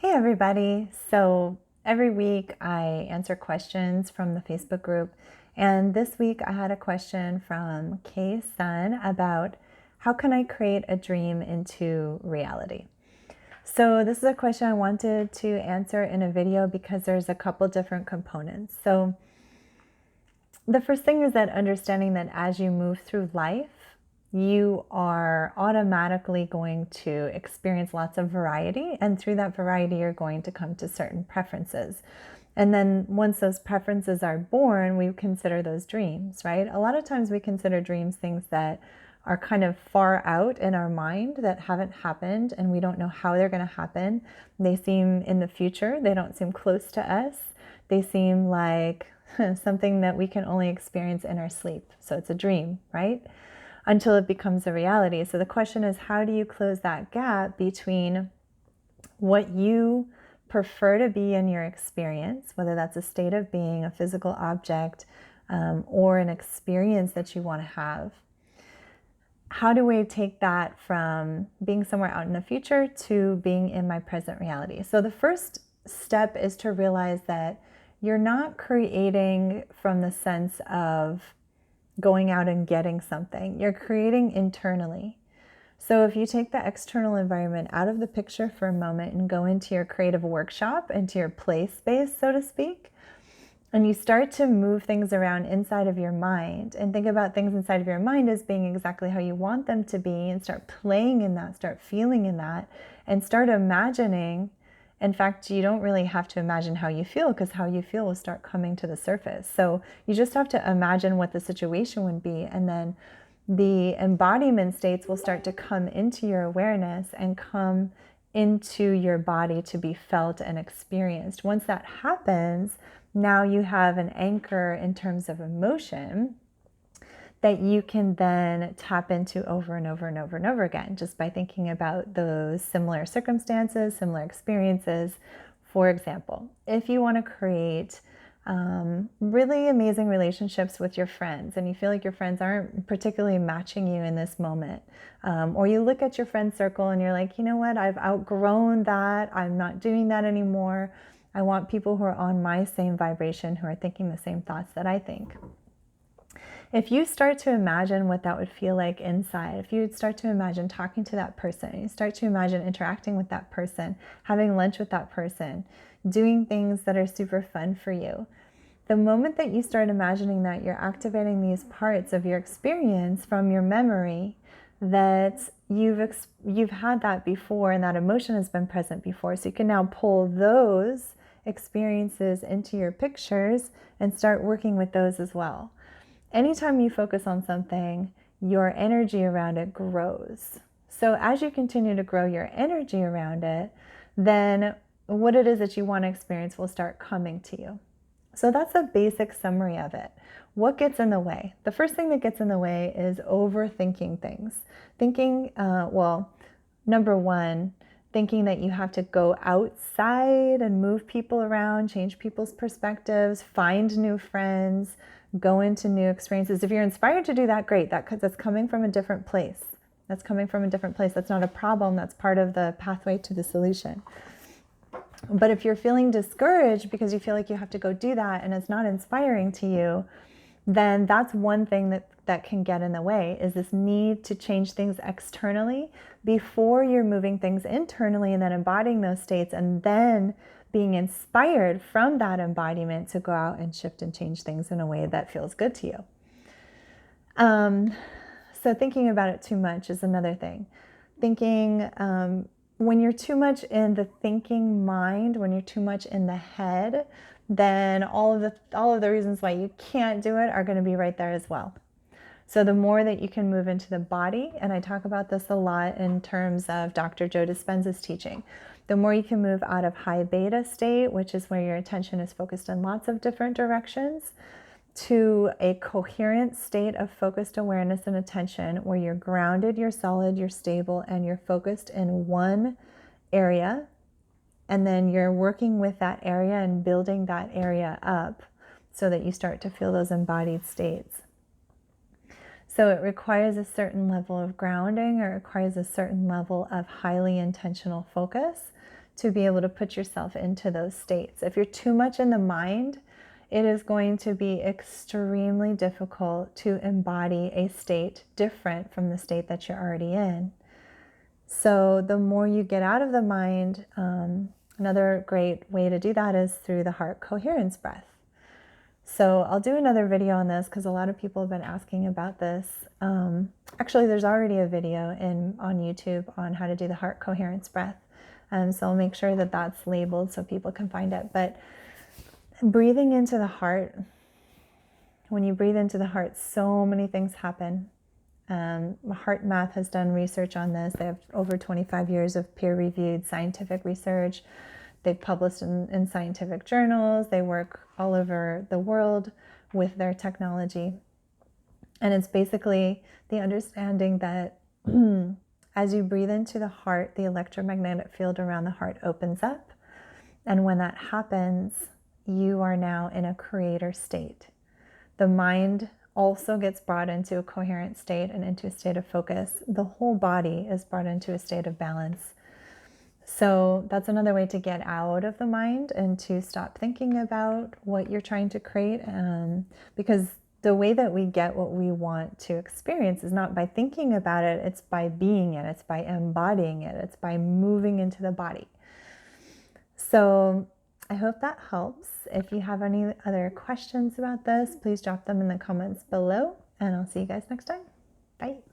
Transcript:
Hey everybody. So every week I answer questions from the Facebook group. And this week I had a question from Kay Sun about how can I create a dream into reality? So this is a question I wanted to answer in a video because there's a couple different components. So the first thing is that understanding that as you move through life, you are automatically going to experience lots of variety. And through that variety, you're going to come to certain preferences. And then once those preferences are born, we consider those dreams, right? A lot of times we consider dreams things that are kind of far out in our mind that haven't happened and we don't know how they're going to happen. They seem in the future, they don't seem close to us. They seem like something that we can only experience in our sleep. So it's a dream, right? Until it becomes a reality. So the question is, how do you close that gap between what you prefer to be in your experience, whether that's a state of being, a physical object, or an experience that you want to have? How do we take that from being somewhere out in the future to being in my present reality? So the first step is to realize that you're not creating from the sense of going out and getting something. You're creating internally. So if you take the external environment out of the picture for a moment and go into your creative workshop, into your play space, so to speak, and you start to move things around inside of your mind and think about things inside of your mind as being exactly how you want them to be, and start playing in that, start feeling in that, and start imagining. In fact, you don't really have to imagine how you feel, because how you feel will start coming to the surface. So you just have to imagine what the situation would be, and then the embodiment states will start to come into your awareness and come into your body to be felt and experienced. Once that happens, now you have an anchor in terms of emotion that you can then tap into over and over and over and over again, just by thinking about those similar circumstances, similar experiences. For example, if you want to create really amazing relationships with your friends, and you feel like your friends aren't particularly matching you in this moment, or you look at your friend circle and you're like, you know what, I've outgrown that, I'm not doing that anymore. I want people who are on my same vibration, who are thinking the same thoughts that I think. If you start to imagine what that would feel like inside, if you start to imagine talking to that person, you start to imagine interacting with that person, having lunch with that person, doing things that are super fun for you, the moment that you start imagining that, you're activating these parts of your experience from your memory that you've had that before, and that emotion has been present before. So you can now pull those experiences into your pictures and start working with those as well. Anytime you focus on something, your energy around it grows. So as you continue to grow your energy around it, then what it is that you want to experience will start coming to you. So that's a basic summary of it. What gets in the way? The first thing that gets in the way is overthinking things. Number one, thinking that you have to go outside and move people around, change people's perspectives, find new friends, go into new experiences. If you're inspired to do that, great. That's coming from a different place. That's coming from a different place. That's not a problem. That's part of the pathway to the solution. But if you're feeling discouraged because you feel like you have to go do that and it's not inspiring to you, then that's one thing that can get in the way, is this need to change things externally before you're moving things internally and then embodying those states, and then being inspired from that embodiment to go out and shift and change things in a way that feels good to you. So thinking about it too much is another thing. When you're too much in the thinking mind, when you're too much in the head, then all of the reasons why you can't do it are going to be right there as well. So the more that you can move into the body, and I talk about this a lot in terms of Dr. Joe Dispenza's teaching, the more you can move out of high beta state, which is where your attention is focused in lots of different directions, to a coherent state of focused awareness and attention, where you're grounded, you're solid, you're stable, and you're focused in one area. And then you're working with that area and building that area up so that you start to feel those embodied states. So it requires a certain level of grounding, or it requires a certain level of highly intentional focus to be able to put yourself into those states. If you're too much in the mind, it is going to be extremely difficult to embody a state different from the state that you're already in. So the more you get out of the mind, another great way to do that is through the heart coherence breath. So I'll do another video on this because a lot of people have been asking about this. Actually, there's already a video on YouTube on how to do the heart coherence breath. So I'll make sure that that's labeled so people can find it. But breathing into the heart, when you breathe into the heart, so many things happen. HeartMath has done research on this. They have over 25 years of peer-reviewed scientific research. They've published in scientific journals. They work all over the world with their technology. And it's basically the understanding that as you breathe into the heart, the electromagnetic field around the heart opens up. And when that happens, you are now in a creator state. The mind also gets brought into a coherent state and into a state of focus. The whole body is brought into a state of balance. So that's another way to get out of the mind and to stop thinking about what you're trying to create. Because the way that we get what we want to experience is not by thinking about it, it's by being it, it's by embodying it, it's by moving into the body. So I hope that helps. If you have any other questions about this, please drop them in the comments below, and I'll see you guys next time. Bye.